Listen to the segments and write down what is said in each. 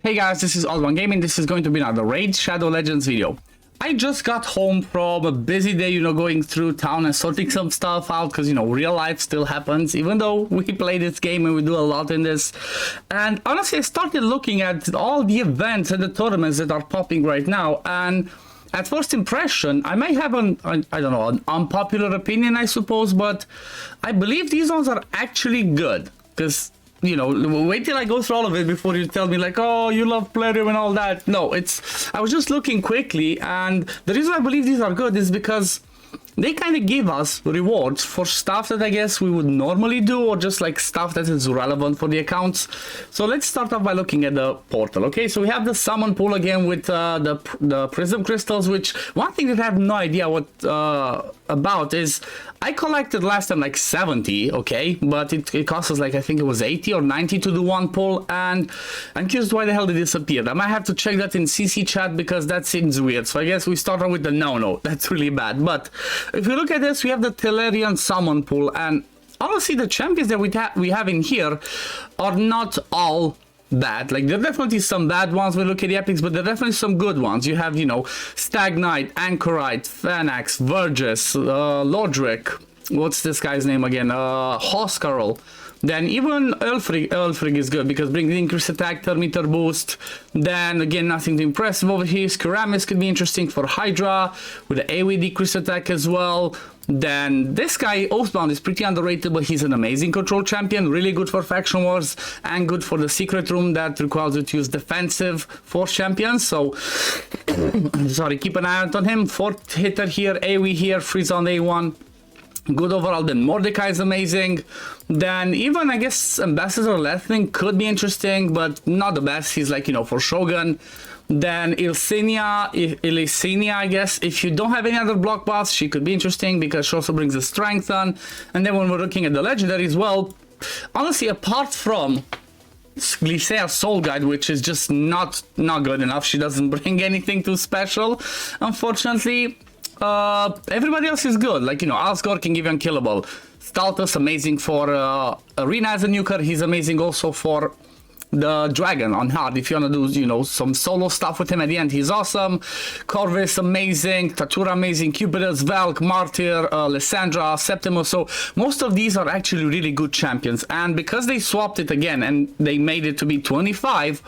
Hey guys, this is OddOneGaming. This is going to be another Raid Shadow Legends video. I just got home from a busy day, going through town and sorting some stuff out because, real life still happens, even though we play this game and we do a lot in this. And honestly, I started looking at all the events and the tournaments that are popping right now. And at first impression, I may have an unpopular opinion, I suppose, but I believe these ones are actually good because wait till I go through all of it before you tell me like, oh, you love Plarium and all that. No, I was just looking quickly, and the reason I believe these are good is because they kind of give us rewards for stuff that I guess we would normally do, or just like stuff that is relevant for the accounts. So let's start off by looking at the portal. Okay, so we have the summon pool again with the prism crystals, which one thing that I have no idea what about is I collected last time like 70, okay, but it cost us like, I think it was 80 or 90 to do one pull, and I'm curious why the hell they disappeared. I might have to check that in CC chat because that seems weird. So I guess we start off with the no, that's really bad. But if you look at this, we have the Tellerian summon pool, and honestly the champions that we have in here are not all bad. Like, there are definitely some bad ones when we look at the epics, but there are definitely some good ones. You have, Stag Knight, Anchorite, Fanax, Verges, Lordric, what's this guy's name again? Hoscarl. Then even Ulfrig is good because brings increased attack, turn meter boost. Then again, nothing too impressive over here. Skiramis could be interesting for Hydra with the AoE decreased attack as well. Then this guy, Oathbound, is pretty underrated, but he's an amazing control champion, really good for faction wars and good for the secret room that requires you to use defensive force champions. So, sorry, keep an eye out on him. 4th hitter here, AoE here, freeze on A1. Good overall. Then Mordecai is amazing. Then even, I guess, Ambassador Lethling could be interesting, but not the best. He's like, for Shogun. Then Ilysenia, I guess, if you don't have any other block buffs, she could be interesting because she also brings the strength on. And then when we're looking at the legendaries, well, honestly, apart from Glycea's Soul Guide, which is just not good enough, she doesn't bring anything too special, unfortunately. Everybody else is good, like, Asgore can give you unkillable. Staltus, amazing for Arena as a nuker. He's amazing also for the Dragon on hard. If you want to do, some solo stuff with him at the end, he's awesome. Corvus, amazing. Tatura, amazing. Cupidus, Valk, Martyr, Lysandra, Septimus. So most of these are actually really good champions. And because they swapped it again and they made it to be 25,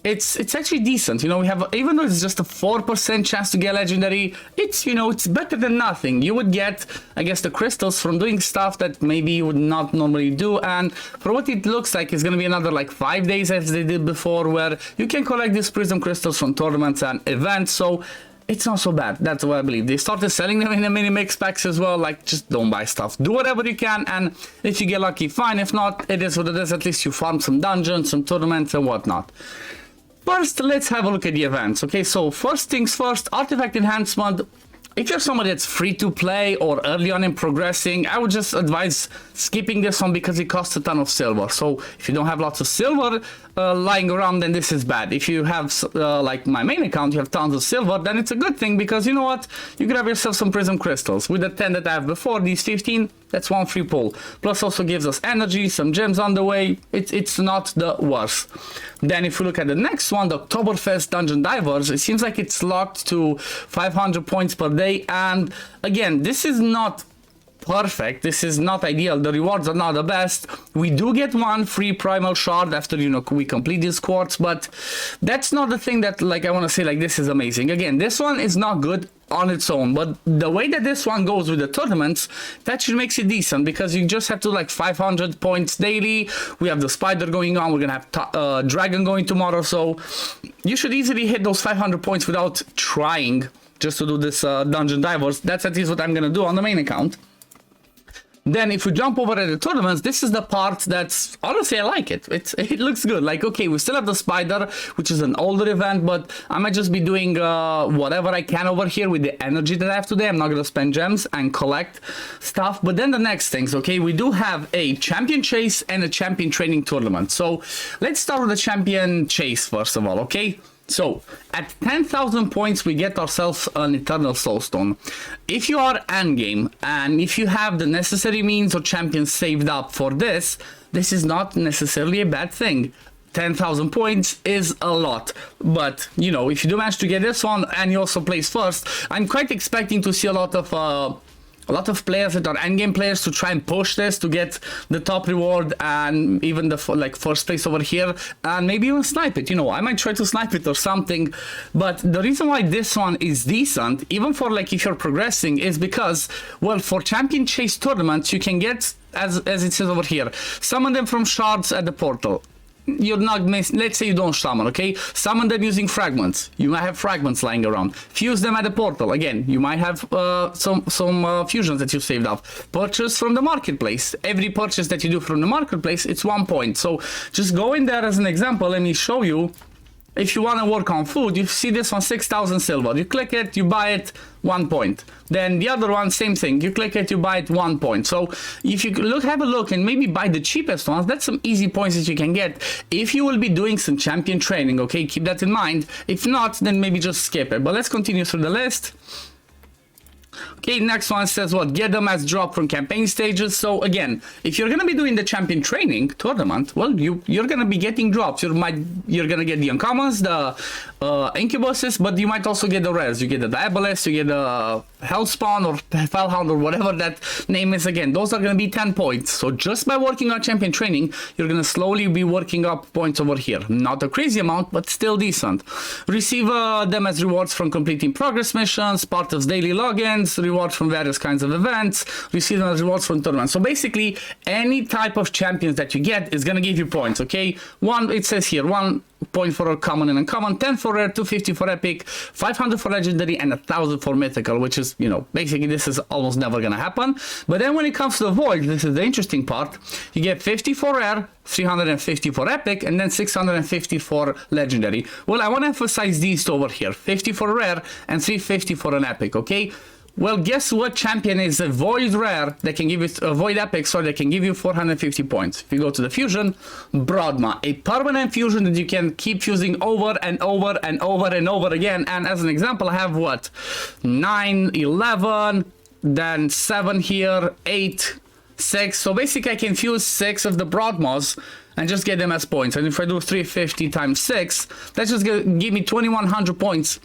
it's actually decent. We have, even though it's just a 4% chance to get legendary, it's better than nothing. You would get, I guess, the crystals from doing stuff that maybe you would not normally do, and for what it looks like, it's gonna be another like 5 days as they did before, where you can collect these prism crystals from tournaments and events. So it's not so bad. That's what I believe. They started selling them in the mini mix packs as well. Like, just don't buy stuff. Do whatever you can, and if you get lucky, fine. If not, it is what it is. At least you farm some dungeons, some tournaments, and whatnot. First, let's have a look at the events. Okay, so first things first, artifact enhancement. If you're somebody that's free to play or early on in progressing, I would just advise skipping this one because it costs a ton of silver. So if you don't have lots of silver lying around, then this is bad. If you have, like my main account, you have tons of silver, then it's a good thing because you know what? You grab yourself some prism crystals. With the 10 that I have before, these 15, that's one free pull. Plus also gives us energy, some gems on the way. It's not the worst. Then if we look at the next one, the Oktoberfest Dungeon Divers, it seems like it's locked to 500 points per day. And again, this is not perfect. This is not ideal. The rewards are not the best. We do get one free primal shard after, we complete these quartz, but that's not the thing that, like, I want to say, like, this is amazing. Again, this one is not good on its own, but the way that this one goes with the tournaments, that actually makes it decent because you just have to like 500 points daily. We have the spider going on. We're gonna have dragon going tomorrow, so you should easily hit those 500 points without trying just to do this dungeon divers. That's at least what I'm gonna do on the main account. Then if we jump over at the tournaments, this is the part that's, honestly, I like it. It looks good. Like, okay, we still have the spider, which is an older event, but I might just be doing whatever I can over here with the energy that I have today. I'm not going to spend gems and collect stuff. But then the next things, okay, we do have a champion chase and a champion training tournament. So let's start with the champion chase first of all, okay? So, at 10,000 points, we get ourselves an Eternal Soulstone. If you are endgame, and if you have the necessary means or champions saved up for this, this is not necessarily a bad thing. 10,000 points is a lot. But, you know, if you do manage to get this one and you also place first, I'm quite expecting to see a lot of players that are endgame players to try and push this to get the top reward and even the first place over here, and maybe even snipe it. You know, I might try to snipe it or something. But the reason why this one is decent, even for like if you're progressing, is because, well, for champion chase tournaments you can get, as it says over here, summon them from shards at the portal. You're not let's say you don't summon, okay? Summon them using fragments. You might have fragments lying around. Fuse them at the portal. Again, you might have some fusions that you saved up. Purchase from the marketplace. Every purchase that you do from the marketplace, it's 1 point. So just go in there as an example. Let me show you. If you want to work on food, you see this one, 6,000 silver. You click it, you buy it, 1 point. Then the other one, same thing. You click it, you buy it, 1 point. So if you have a look and maybe buy the cheapest ones, that's some easy points that you can get if you will be doing some champion training, okay? Keep that in mind. If not, then maybe just skip it. But let's continue through the list. Okay, next one says what? Get them as drop from campaign stages. So again, if you're gonna be doing the champion training tournament, well, you're gonna be getting drops. You're gonna get the uncommons, the incubuses, but you might also get the rares. You get the diabolus, you get the hellspawn or fellhound or whatever that name is. Again, those are gonna be 10 points. So just by working on champion training, you're gonna slowly be working up points over here. Not a crazy amount, but still decent. Receive them as rewards from completing progress missions, part of daily logins, rewards from various kinds of events, receive them as rewards from tournaments. So basically, any type of champions that you get is gonna give you points, okay? It says here, 1 point for a common and uncommon, 10 for rare, 250 for epic, 500 for legendary, and 1,000 for mythical, which is, you know, basically this is almost never gonna happen. But then when it comes to the void, this is the interesting part. You get 50 for rare, 350 for epic, and then 650 for legendary. Well, I want to emphasize these two over here, 50 for rare and 350 for an epic, okay? Well, guess what champion is a void rare that can give you a void epic, so that can give you 450 points. If you go to the fusion, Broadma, a permanent fusion that you can keep fusing over and over and over and over again. And as an example, I have what? 9, 11, then 7 here, 8, 6. So basically I can fuse 6 of the Broadmas and just get them as points. And if I do 350 times 6, that's just gonna give me 2,100 points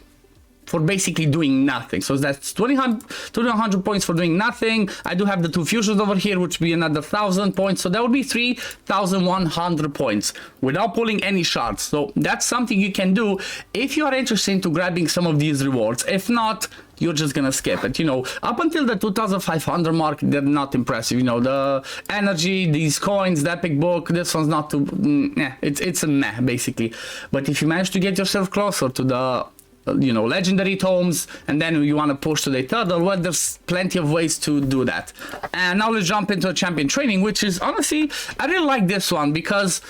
for basically doing nothing. So that's 2,100 points for doing nothing. I do have the 2 fusions over here, which would be another 1,000 points. So that would be 3,100 points without pulling any shards. So that's something you can do if you are interested into grabbing some of these rewards. If not, you're just gonna skip it. You know, up until the 2,500 mark, they're not impressive. You know, the energy, these coins, the epic book, this one's not too, it's a meh, basically. But if you manage to get yourself closer to the, you know, legendary tomes, and then you want to push to the eternal, well, there's plenty of ways to do that. And now let's jump into champion training, which is honestly, I really like this one because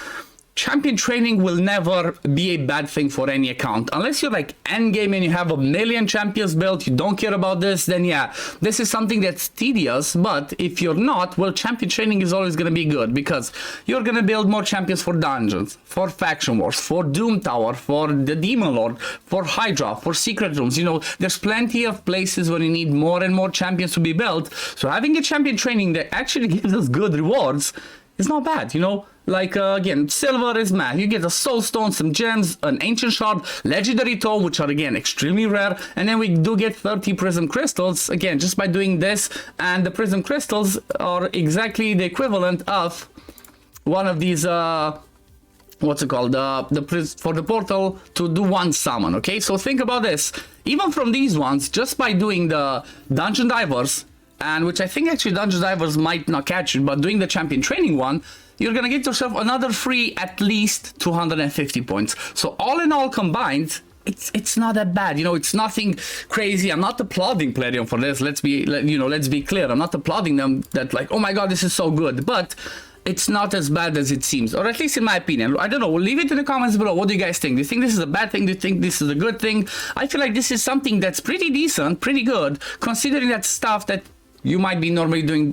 champion training will never be a bad thing for any account. Unless you're like endgame and you have a million champions built, you don't care about this, then yeah, this is something that's tedious. But if you're not, well, champion training is always going to be good because you're going to build more champions for dungeons, for faction wars, for Doom Tower, for the Demon Lord, for Hydra, for secret rooms. You know, there's plenty of places where you need more and more champions to be built. So having a champion training that actually gives us good rewards is not bad, you know. Like, again, silver is mad. You get a soul stone, some gems, an ancient shard, legendary tome, which are, again, extremely rare. And then we do get 30 prism crystals, again, just by doing this. And the prism crystals are exactly the equivalent of one of these, what's it called? For the portal to do 1 summon, okay? So think about this. Even from these ones, just by doing the dungeon divers, and which I think actually dungeon divers might not catch it, but doing the champion training one, you're gonna get yourself another free at least 250 points. So all in all combined, it's not that bad. You know, it's nothing crazy. I'm not applauding Plarium for this. Let's be clear. I'm not applauding them that like, oh my god, this is so good. But it's not as bad as it seems, or at least in my opinion. I don't know. Leave it in the comments below. What do you guys think? Do you think this is a bad thing? Do you think this is a good thing? I feel like this is something that's pretty decent, pretty good, considering that stuff that you might be normally doing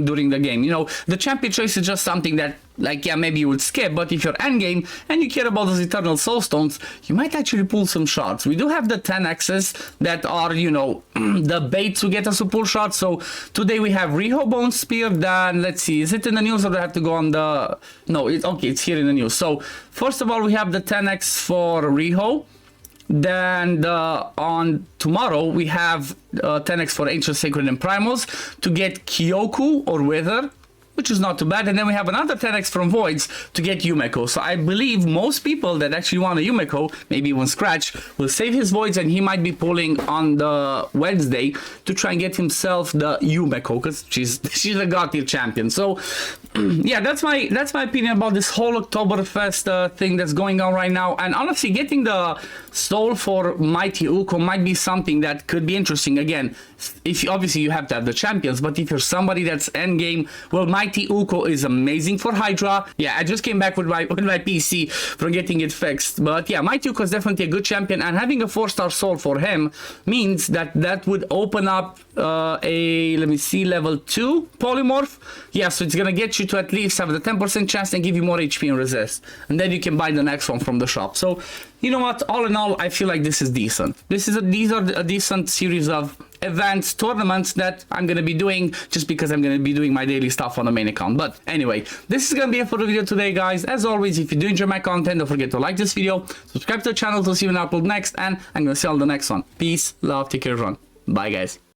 during the game. You know, the champion choice is just something that, like, yeah, maybe you would skip, but if you're endgame and you care about those eternal soul stones, you might actually pull some shots. We do have the 10x's that are, you know, the bait to get us to pull shots. So today we have Riho Bone Spear. Then let's see, is it in the news or do I have to go on the... No, okay, it's here in the news. So first of all, we have the 10x for Riho. Then on tomorrow we have 10x for Ancient Sacred and Primals to get Kyoku or Wither, which is not too bad. And then we have another 10x from Voids to get Yumeko. So I believe most people that actually want a Yumeko, maybe even Scratch, will save his Voids, and he might be pulling on the Wednesday to try and get himself the Yumeko, because she's a god tier champion. So yeah, that's my opinion about this whole Oktoberfest thing that's going on right now. And honestly, getting the soul for Mighty Uko might be something that could be interesting. Again, if obviously you have to have the champions, but if you're somebody that's endgame, well, Mighty Uko is amazing for Hydra. Yeah, I just came back with my PC from getting it fixed. But yeah, Mighty Uko is definitely a good champion, and having a 4-star soul for him means that would open up a, let me see, level 2 polymorph. Yeah, so it's gonna get you to at least have the 10% chance and give you more HP and resist, and then you can buy the next one from the shop. So you know what, all in all, I feel like this is decent. These are a decent series of events, tournaments that I'm gonna be doing just because I'm gonna be doing my daily stuff on the main account. But anyway, this is gonna be it for the video today, guys. As always, if you do enjoy my content, don't forget to like this video, subscribe to the channel to see when I upload next, and I'm gonna see you on the next one. Peace, love, take care, everyone. Bye, guys.